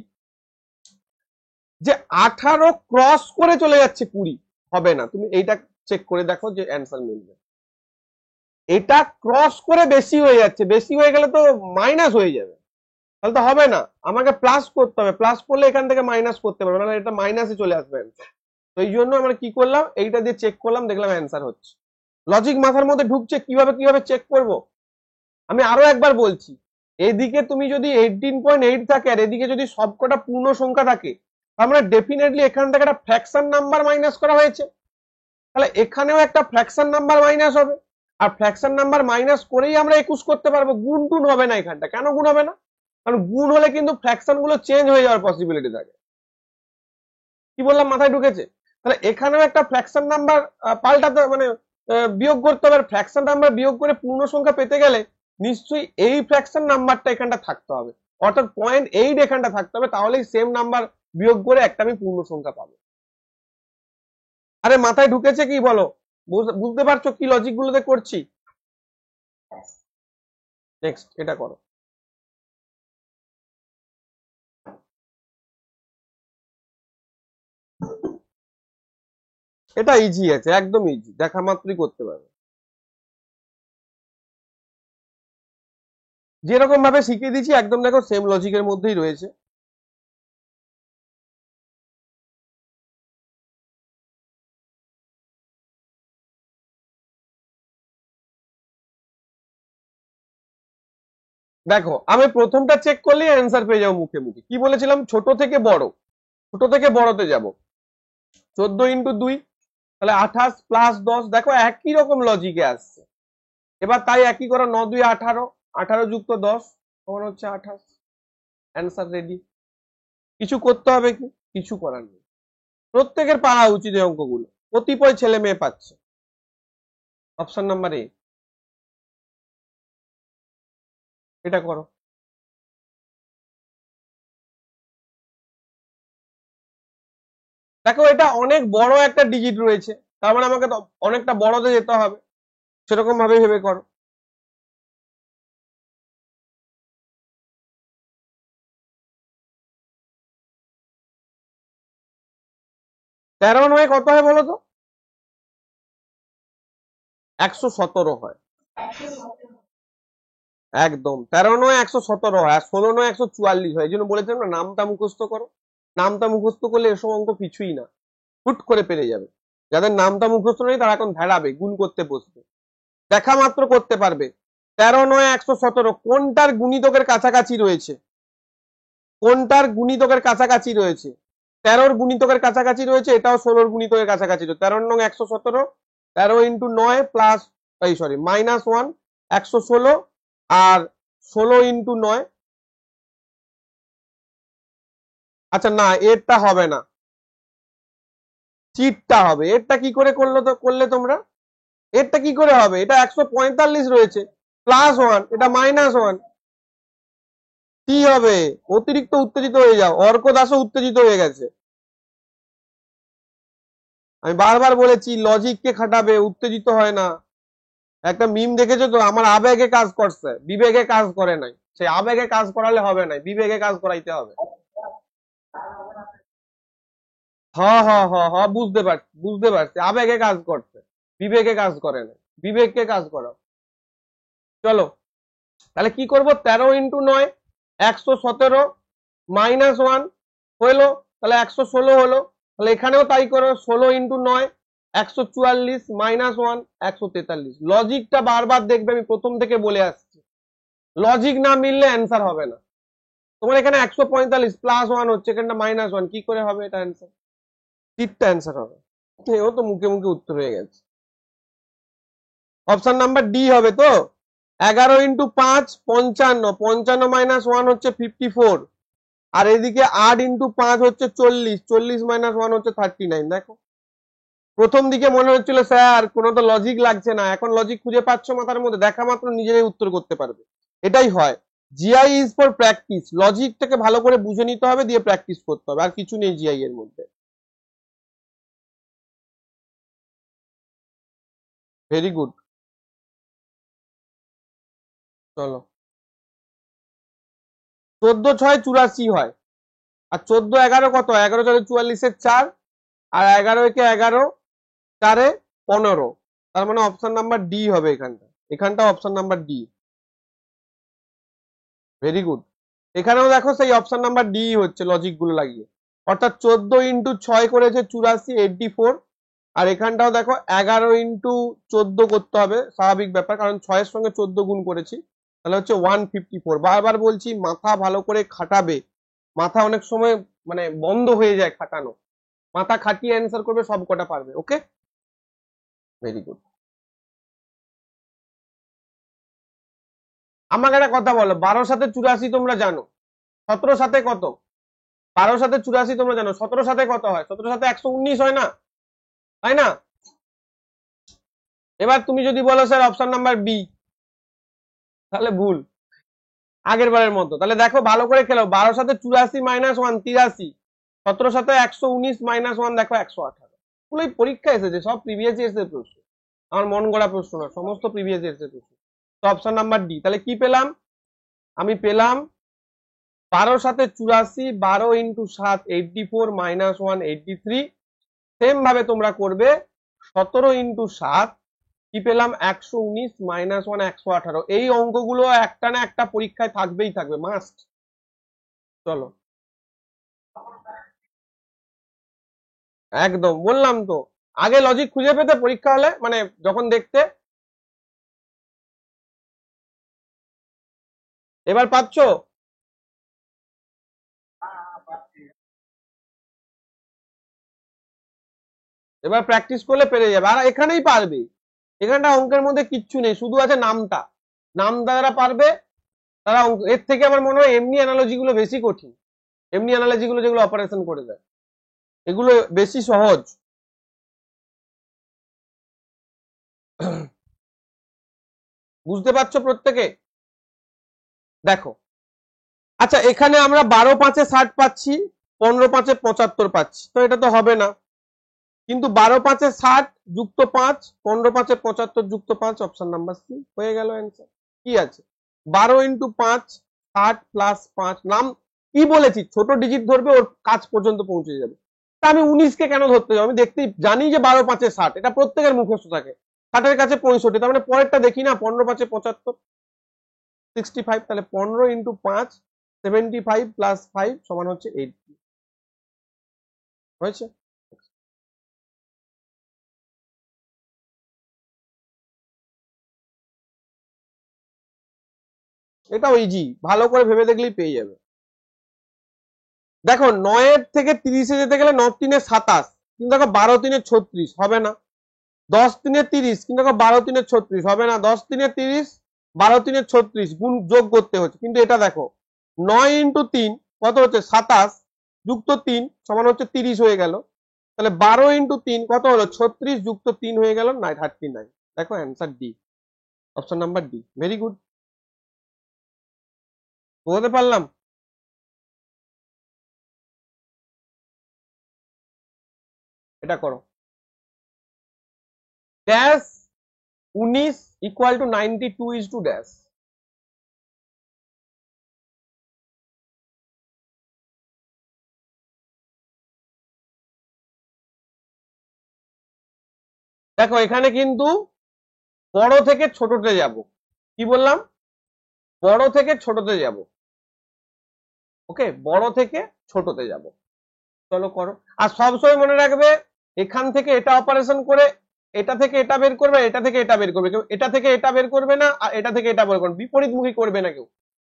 যে 18 ক্রস করে চলে যাচ্ছে 20, হবে না। তুমি এইটা চেক করে দেখো যে অ্যান্সার মিলবে। এটা ক্রস করে বেশি হয়ে যাচ্ছে, বেশি হয়ে গেলে তো মাইনাস হয়ে যাবে, তাহলে তো হবে না, আমাকে প্লাস করতে হবে। প্লাস করলে এখান থেকে মাইনাস করতে পারবে না, এটা মাইনাসে চলে আসবে। তো এই জন্য আমরা কি করলাম, এইটা দিয়ে চেক করলাম, দেখলাম অ্যান্সার হচ্ছে। লজিক মাথার মধ্যে ঢুকছে, কিভাবে কিভাবে চেক করব আমি আরো একবার বলছি। এদিকে তুমি যদি 18.8 থাকে আর এদিকে যদি সবকটা পূর্ণ সংখ্যা থাকে, আমরা ডেফিনেটলি এখান থেকে একটা ফ্র্যাকশন নাম্বার মাইনাস করা হয়েছে, তাহলে এখানেও একটা ফ্র্যাকশন নাম্বার মাইনাস হবে। আর ফ্র্যাকশন নাম্বার মাইনাস করেই আমরা 21 করতে পারবো, গুণ টুন হবে না এখানটা। কেন গুণ হবে না? কারণ গুণ হলে কিন্তু ফ্র্যাকশন গুলো চেঞ্জ হয়ে যাওয়ার পসিবিলিটি থাকে। কি বললাম, মাথায় ঢুকেছে? তাহলে এখানেও একটা ফ্র্যাকশন নাম্বার পাল্টাতে মানে বিয়োগ করতে হবে। ফ্র্যাকশন নাম্বার বিয়োগ করে পূর্ণ সংখ্যা পেতে গেলে নিশ্চয়ই এই ফ্র্যাকশন নাম্বারটা এখানটা থাকতে হবে, অর্থাৎ 0.8 এখানটা থাকতে হবে, তাহলেই সেম নাম্বার বিয়োগ করে একটা আমি পূর্ণ সংখ্যা পাবো। আরে মাথায় ঢুকেছে কি বলো? বুঝতে পারছো কি লজিক গুলোতে করছি? নেক্সট এটা করো। এটা ইজি আছে, একদম ইজি, দেখা মাত্রই করতে পারবে। যেরকম ভাবে শিখিয়ে দিচ্ছি একদম দেখো সেম লজিকের মধ্যেই রয়েছে। দেখো আমি প্রথমটা চেক করলেই অ্যান্সার পেয়ে যাবো মুখে মুখে। কি বলেছিলাম, ছোট থেকে বড়, ছোট থেকে বড়তে যাব। 14 × 2 তাহলে 28 প্লাস 10, দেখো একই রকম লজিকে আসছে। এবার তাই একই করো, 9 2 18, 18 যুক্ত 10 তখন হচ্ছে 28, অ্যান্সার রেডি। কিছু করতে হবে কি? কিছু করার নেই, প্রত্যেকের পারা উচিত এই অঙ্কগুলো, কতিপয় ছেলে মেয়ে পাচ্ছে। অপশন নাম্বার এ, এটা করো। দেখো এটা অনেক বড় একটা ডিজিট রয়েছে, তার মানে আমাকে তো অনেকটা বড়তে যেতে হবে, সেরকম ভাবে ভেবে করো। তেরো নয় কত হয় বলো তো? 117 হয়। একদম 13 নয় 117 হয়, আর 16 নয় 144 হয়। এই জন্য বলেছিলাম না, নামটা মুখস্থ করো। নামটা মুখস্থ করলে এসব অঙ্ক কিছুই না, হুট করে পেরে যাবে। যাদের নামটা মুখস্থ নেই তারা এখন ভেড়াবে, গুণ করতে বসবে, দেখা মাত্র করতে পারবে। 13 নয় 117 কোনটার গুণিতকের কাছাকাছি রয়েছে? কোনটার গুণিতকের কাছাকাছি রয়েছে? 13-র গুণিতকের কাছাকাছি রয়েছে, এটাও 16-র গুণিতকের কাছাকাছি রয়েছে। 13 নং 117, 13 ইন্টু 9 প্লাস -1 116, আর 16 ইন্টু 9। আচ্ছা না, এরটা হবে না, চিটটা হবে। এরটা কি করে করলে তোমরা? এরটা কি করে হবে? এটা 145 রয়েছে, +1, এটা -1, কি হবে? অতিরিক্ত উত্তেজিত হয়ে যাও, অর্ক দাসও উত্তেজিত হয়ে গেছে। আমি বারবার বলেছি লজিককে খাটাবে, উত্তেজিত হয় না। একটা মিম দেখেছো তো, আমার আবেগে কাজ করছে, বিবেকে কাজ করে নাই। সেই আবেগে কাজ করালে হবে না, বিবেকে কাজ করাইতে হবে। হ্যাঁ হ্যাঁ হ্যাঁ হ্যাঁ, বুঝতে পারছি বুঝতে পারছি, আবেগে কাজ করছে, বিবেকে কাজ করে না, বিবেককে কাজ করাও। চলো তাহলে কি করব, 13 ইন্টু 9 117 -1 হলো, তাহলে 116 হলো। তাহলে এখানেও তাই করো, 16 ইন্টু 9 144 -1 143। লজিকটা বারবার দেখবে, আমি প্রথম থেকে বলে আসছি, লজিক না মিললে অ্যান্সার হবে না। তোমার এখানে 145 +1 হচ্ছে, এখানটা -1, কি করে হবে এটা অ্যান্সার? তিনটা অ্যান্সার হবে। এও তো মুখে মুখে উত্তর হয়ে গেছে। অপশন নাম্বার ডি হবে তো। 11 ইন্টু 5 55, 55 -1 হচ্ছে 54, আর এদিকে 8 ইন্টু 5 হচ্ছে 40, 40 -1 হচ্ছে 39। দেখো প্রথম দিকে মনে হচ্ছিল স্যার কোনো তো লজিক লাগছে না, এখন লজিক খুঁজে পাচ্ছ মাথার মধ্যে, দেখা মাত্র নিজেরাই উত্তর করতে পারবে। এটাই হয়, জিআই ইজ ফর প্র্যাকটিস। লজিকটাকে ভালো করে বুঝে নিতে হবে, দিয়ে প্র্যাকটিস করতে হবে, আর কিছু নেই জিআই এর মধ্যে। Very good. চলো, 14×6 = 84 হয়, আর 14×11 কত? 11×4 = 44, 4, আর 11 × 11 4 15। তার মানে অপশন নাম্বার ডি হবে এখানটা, এখানটা option number D. Very good. এখানেও দেখো সেই অপশন নাম্বার ডি হচ্ছে লজিক গুলো লাগিয়ে, অর্থাৎ 14 ইন্টু 6 করেছে 84, 84, আর এখানটাও দেখো 11 ইন্টু 14 করতে হবে, স্বাভাবিক ব্যাপার, কারণ 6-এর সঙ্গে 14 গুণ করেছি, তাহলে হচ্ছে 154। বারবার বলছি মাথা ভালো করে খাটাবে, মাথা অনেক সময় মানে বন্ধ হয়ে যায় খাটানো, মাথা খাটিয়ে অ্যান্সার করবে, সব কটা পারবে। ওকে, ভেরি গুড। আমাকে একটা কথা বলো, 12×7 = 84 তোমরা জানো, 17 কত? 12×7 = 84 তোমরা জানো, 17 কত হয়? 17 119 হয় না, তাই না? এবার তুমি যদি বলো স্যার অপশন নাম্বার বি, তাহলে ভুল, আগের বারের মতো। তাহলে দেখো ভালো করে খেলো, 12×7 = 84 -1 83, 17 119 -1 দেখো 118। পুরোই পরীক্ষা এসেছে, সব প্রিভিয়াস ইয়ার্স প্রশ্ন, আমার মন গড়া প্রশ্ন না, সমস্ত প্রিভিয়াস ইয়ার্স প্রশ্ন। তো অপশন নাম্বার ডি। তাহলে কি পেলাম? আমি পেলাম 12×7 = 84, 12 ইন্টু 7 84 -1 83। সেম ভাবে তোমরা করবে 17 ইন্টু 7, কি পেলাম? 119 -1 118। এই অঙ্কগুলো একটা না একটা পরীক্ষায় থাকবেই থাকবে, মাস্ট। চলো, একদম বললাম তো, আগে লজিক খুঁজে পেতে পরীক্ষা হলে, মানে যখন দেখতে। এবার পাচ্ছ? এবার প্র্যাকটিস করলে পেরে যাবে, আর এখানেই পারবে। এখানটা অঙ্কের মধ্যে কিচ্ছু নেই, শুধু আছে নামটা। নাম যারা পারবে তারা অঙ্ক, এর থেকে আমার মনে হয় এমনি অ্যানালজি গুলো বেশি কঠিন, এমনি অ্যানালজি গুলো যেগুলো অপারেশন করে দেয়। এগুলো বেশি সহজ। বুঝতে পারছো প্রত্যেকে? দেখো, আচ্ছা এখানে আমরা 12 5 60 পাচ্ছি, 15 5 75 পাচ্ছি, তো এটা তো হবে না। কিন্তু 12 5 60 যুক্ত 5, 15 5 75 যুক্ত 5, অপশন নাম্বার সি হয়ে গেল অ্যান্সার। কি আছে? 12 ইন্টু 5 60 প্লাস 5, নাম কি বলেছি, ছোট ডিজিট ধরবে, ওর কাজ পর্যন্ত পৌঁছে যাবে। তা আমি 19 কে কেন ধরতে যাবো? আমি দেখতেই জানি যে 12 5 60, এটা প্রত্যেকের মুখস্থ থাকে। 60 কাছে 65, তার মানে পরেরটা দেখি না, 15 5 75 65, তাহলে 15 ইন্টু 5 75 প্লাস 5 সমান হচ্ছে 80। হয়েছে? এটাও ইজি, ভালো করে ভেবে দেখলেই পেয়ে যাবে। দেখো 9 থেকে 30-এ যেতে গেলে 9 3 27, কিন্তু দেখো 12 3 36 হবে না। 10 3 30, কিন্তু দেখো 12 3 36 হবে না। 10 3 30, 12 3 36 গুণ যোগ করতে হচ্ছে, কিন্তু এটা দেখো 9 ইন্টু 3 কত হচ্ছে 27 যুক্ত 3 সমান হচ্ছে 30 হয়ে গেল। তাহলে 12 ইন্টু 3 কত হলো 36 যুক্ত 3 হয়ে গেল 39। দেখো answer D, option number D. Very good, বলতে পারলাম? এটা করো। Dash 19 equal to 92 is to dash. দেখো এখানে কিন্তু বড় থেকে ছোটতে যাব। কি বললাম? বড় থেকে ছোটতে যাব। ওকে, বড় থেকে ছোটতে যাব। চলো করো। আর সবসময় মনে রাখবে, এখান থেকে এটা অপারেশন করে এটা থেকে এটা বের করবে, এটা থেকে এটা বের করবে, কেউ এটা থেকে এটা বের করবে না, আর এটা থেকে এটা বের করবে, বিপরীত মুখী করবে না কেউ।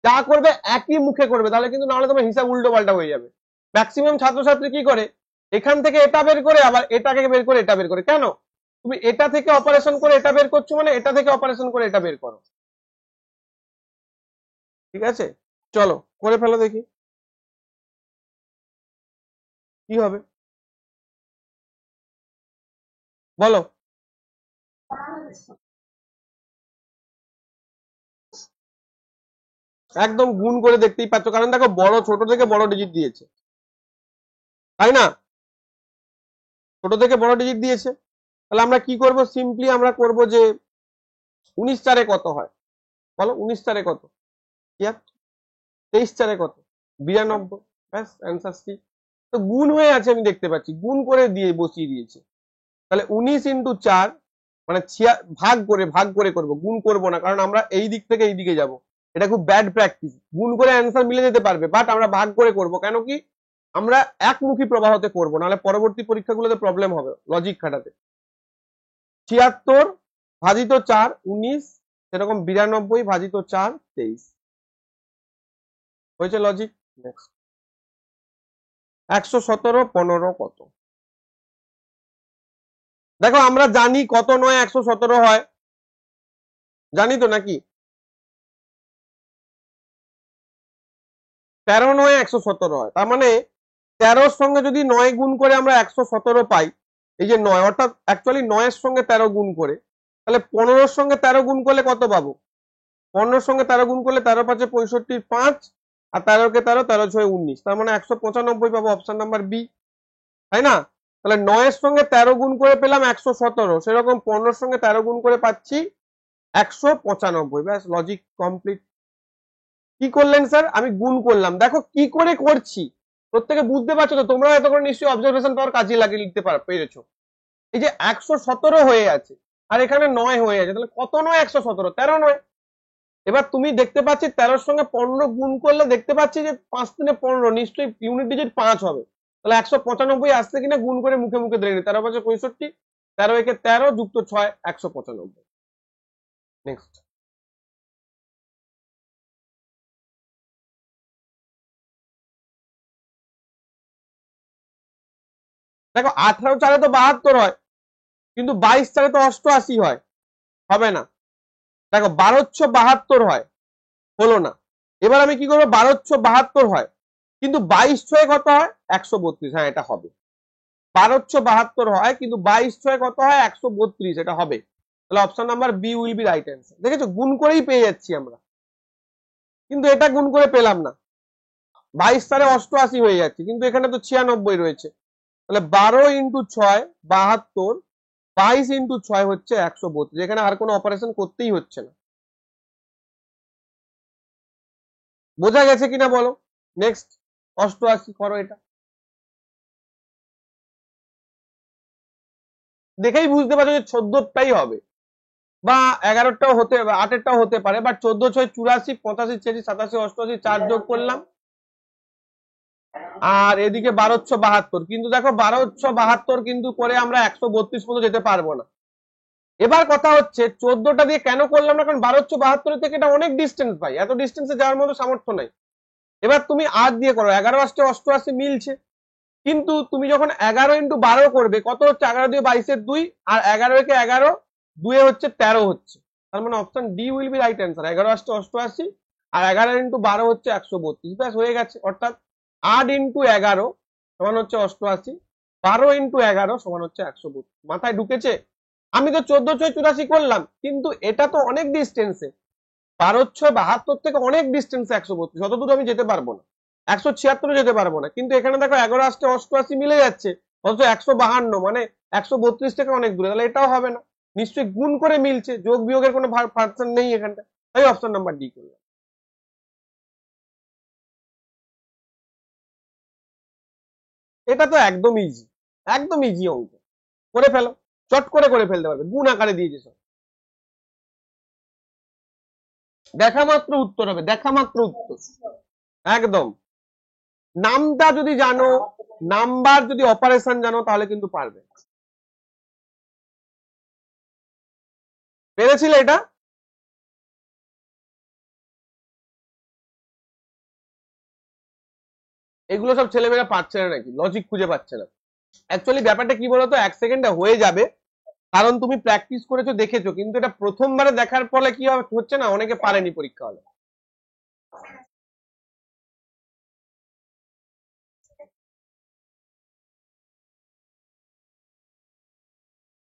যা করবে একই মুখে করবে, তাহলে কিন্তু নাহলে তোমার হিসাব উল্টো পাল্টা হয়ে যাবে। ম্যাক্সিমাম ছাত্রছাত্রী কি করে, এখান থেকে এটা বের করে আবার এটাকে বের করে এটা বের করে। কেন? তুমি এটা থেকে অপারেশন করে এটা বের করছো, মানে এটা থেকে অপারেশন করে এটা বের করো। ঠিক আছে, চলো করে ফেলো দেখি কি হবে। বলো। একদম গুণ করে দেখতেই পাচ্ছ, কারণ দেখো বড় ছোট থেকে বড় ডিজিট দিয়েছে, তাই না? ছোট থেকে বড় ডিজিট দিয়েছে। তাহলে আমরা কি করব? সিম্পলি আমরা করব যে 19 চারে কত হয় বলো, 19 চারে কত? 23 চারে কত? 92। ব্যাস অ্যান্সার সি। তো গুণ হয়ে আছে, আমি দেখতে পাচ্ছি, গুণ করে দিয়ে বসিয়ে দিয়েছে। তাহলে 19 ইন্টু 4 মানে ভাগ করে করব, গুণ করব না, কারণ আমরা এই দিক থেকে এই দিকে যাব। এটা খুব ব্যাড প্র্যাকটিস। গুণ করে অ্যান্সার মিলে যেতে পারবে, বাট আমরা ভাগ করে করব। কেন কি? আমরা একমুখী প্রবাহতে করব, নাহলে পরবর্তী পরীক্ষাগুলোতে প্রবলেম হবে লজিক খাটাতে। 76 ভাজিত 4 19, সেরকম 92 ভাজিত 4 23। হয়েছে লজিক। নেক্সট, 117 15 কত? দেখো আমরা জানি কত নয় 117 হয়, জানি তো নাকি? 13 নয় 117 হয়, তার মানে 13-র সঙ্গে যদি 9 গুণ করে আমরা 117 পাই, এই যে 9, অর্থাৎ অ্যাকচুয়ালি 9-এর সঙ্গে 13 গুণ করে, তাহলে 15-র সঙ্গে 13 গুণ করলে কত পাবো? 15-র সঙ্গে 13 গুণ করলে 13 5 65, 5 আর 13 কে 13, 13 6 19, তার মানে 195 পাবো, অপশন নাম্বার বি, তাই না? তাহলে 9-এর সঙ্গে 13 গুণ করে পেলাম 117, সেরকম 15-র সঙ্গে 13 গুণ করে পাচ্ছি 195। ব্যাস লজিক কমপ্লিট। কি করলেন স্যার? আমি গুণ করলাম। দেখো কি করে করছি, প্রত্যেকে বুঝতে পারছো তো? তোমরা এত করে নিশ্চয়ই অবজারভেশন পাওয়ার কাজে লাগিয়ে লিখতে পেরেছো। এই যে 117 হয়ে আছে আর এখানে 9 হয়ে আছে, তাহলে কত নয় 117? 13 নয়। এবার তুমি দেখতে পাচ্ছি 13-র সঙ্গে 15 গুণ করলে দেখতে পাচ্ছি যে 5 3 15, নিশ্চয়ই ইউনিট ডিজিট 5 হবে। তাহলে 195 আসছে কিনা গুণ করে মুখে মুখে ধরে নি। 13 5 65, 13 একে 13 যুক্ত 6 195। নেক্সট, দেখো 18 চারে তো 72 হয়, কিন্তু 22 চারে তো 88 হয়, হবে না। দেখো 1272 হয়, হলো না। এবার আমি কি করবো? 1272 হয়, কিন্তু 22 ছয়ে কত হয়? 132। হ্যাঁ, এটা হবে। 1272 হয়, কিন্তু 22 কত হয় 132, এটা হবে। তাহলে option number B will be right answer. দেখেছো, গুণ করেই পেয়ে যাচ্ছি আমরা, কিন্তু এটা গুণ করে পেলাম না। 22 হয়ে যাচ্ছে, কিন্তু এখানে তো 96 রয়েছে। তাহলে 12 ইন্টু 6 72, 22 ইন্টু 6 হচ্ছে 132। এখানে আর কোনো অপারেশন করতেই হচ্ছে না। বোঝা গেছে কিনা বলো? নেক্সট 88 করো। এটা দেখেই বুঝতে পারছো যে 14টাই হবে, বা 11টাও হতে, 8টাও হতে পারে, বাট 14 6 84, 85 86 87 88, 4 যোগ করলাম, আর এদিকে 1272। কিন্তু দেখো 1272 কিন্তু করে আমরা 132 পর্যন্ত যেতে পারবো না। এবার কথা হচ্ছে 14টা দিয়ে কেন করলাম না, কারণ 1272 থেকে এটা অনেক ডিস্টেন্স ভাই, এত ডিস্টেন্সে যাওয়ার মতো সামর্থ্য নাই। এবার তুমি 8 দিয়ে করো, 11 8 88 মিলছে, কিন্তু তুমি যখন 11 ইন্টু 12 করবে, কত হচ্ছে, 11 দিয়ে 22 2, আর 11 কে 11 2 হচ্ছে 13 হচ্ছে। তার মানে option D will be right answer. 11 8 88, আর 11 ইন্টু 12 হচ্ছে 132, ব্যাস হয়ে গেছে। অর্থাৎ 8 ইন্টু 11 সমান হচ্ছে 88, 12 ইন্টু 11 সমান হচ্ছে 132। মাথায় ঢুকেছে? আমি তো 14 6 84 করলাম, কিন্তু এটা তো অনেক ডিস্টেন্সে, 12 6 72 থেকে অনেক ডিস্টেন্সে 132, যতদূর আমি যেতে পারবো না, 176 যেতে পারবো না। কিন্তু এখানে দেখো 11 8 88 মিলে যাচ্ছে, অথচ 152 মানে 132 থেকে অনেক দূরে, তাহলে এটাও হবে না। নিশ্চয়ই গুণ করে মিলছে, যোগ বিয়োগের কোনো ফাংশন নেই এখানটা, তাই অপশন নাম্বার ডি করলাম। এটা তো একদম ইজি, একদম ইজি অঙ্ক, করে ফেলো, চট করে করে ফেলতে পারবে, গুণ আকারে দিয়েছে সব। দেখা মাত্র উত্তর হবে, দেখা মাত্র উত্তর, একদম। নামটা যদি জানো, নাম্বার যদি অপারেশন জানো, তাহলে কিন্তু পারবে। পেরেছিলে এটা? এগুলো সব ছেলেমেয়েরা পাচ্ছে না নাকি, লজিক খুঁজে পাচ্ছে না। অ্যাকচুয়ালি ব্যাপারটা কি বলতো, 1 সেকেন্ডে হয়ে যাবে, কারণ তুমি প্র্যাকটিস করেছো, দেখেছো, কিন্তু এটা প্রথমবারে দেখার ফলে কি হচ্ছে না, অনেকে পারেনি পরীক্ষা হলে।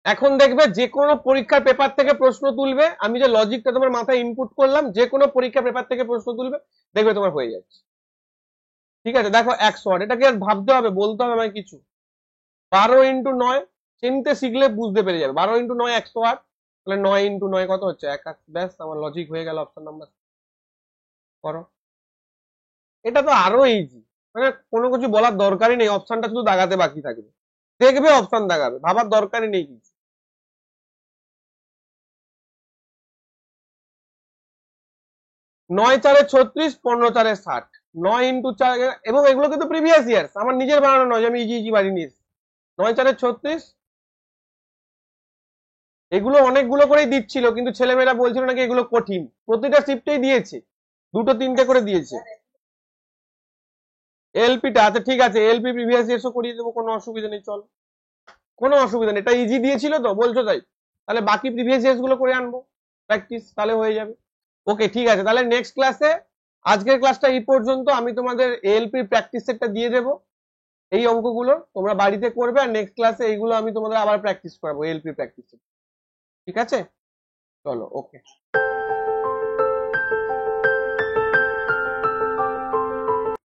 এখন দেখবে যে কোনো পরীক্ষার পেপার থেকে প্রশ্ন তুলবে, আমি যে লজিকটা তোমার মাথায় ইনপুট করলাম, যে কোনো পরীক্ষার পেপার থেকে প্রশ্ন তুলবে, দেখবে তোমার হয়ে যাচ্ছে। ঠিক আছে, দেখো 100, এটা কি আর ভাবতে হবে, বলতে হবে আমায় কিছু? 12 ইন্টু 9, চিনতে শিখলে বুঝতে পেরে যাবে। 12 ইন্টু 9 108, তাহলে 9 ইন্টু 9 কত হচ্ছে 1, ব্যাস আমার লজিক হয়ে গেল, অপশন নাম্বার করো। এটা তো আরো ইজি, মানে কোনো কিছু বলার দরকারই নেই, অপশনটা শুধু দাগাতে বাকি থাকবে, দেখবে অপশন দাগাবে, ভাবার দরকারই নেই কিছু। 9 4 36, 15 4 60, 9 ইন্টু 4, এবং এগুলো কিন্তু প্রিভিয়াস ইয়ার্স, আমার নিজের বানানো নয় যে আমি ইজি ইজি বানিয়ে নিয়েছি। 9 4 36, এগুলো অনেকগুলো করেই দিচ্ছিল, কিন্তু ছেলেমেয়েরা বলছিল নাকি এগুলো কঠিন, প্রতিটা শিফটেই দিয়েছে, দুটো তিনটে করে দিয়েছে। এলপিটা আচ্ছা ঠিক আছে, এলপি প্রিভিয়াস ইয়ার্সও করিয়ে দেবো, কোনো অসুবিধা নেই, চল, কোনো অসুবিধা নেই, এটা ইজি দিয়েছিল তো বলছো তাই, তাহলে বাকি প্রিভিয়াস ইয়ার্স গুলো করে আনবো, প্র্যাকটিস, তাহলে হয়ে যাবে। ওকে ঠিক আছে, তাহলে নেক্সট ক্লাসে, আজকের ক্লাসটা এই পর্যন্ত, আমি তোমাদের এএলপি প্র্যাকটিস সেটটা দিয়ে দেবো, এই অঙ্কগুলো তোমরা বাড়িতে করবে, আর নেক্সট ক্লাসে এইগুলো আমি তোমাদের আবার প্র্যাকটিস করাবো, এএলপি প্র্যাকটিস। ঠিক আছে, চলো, ওকে।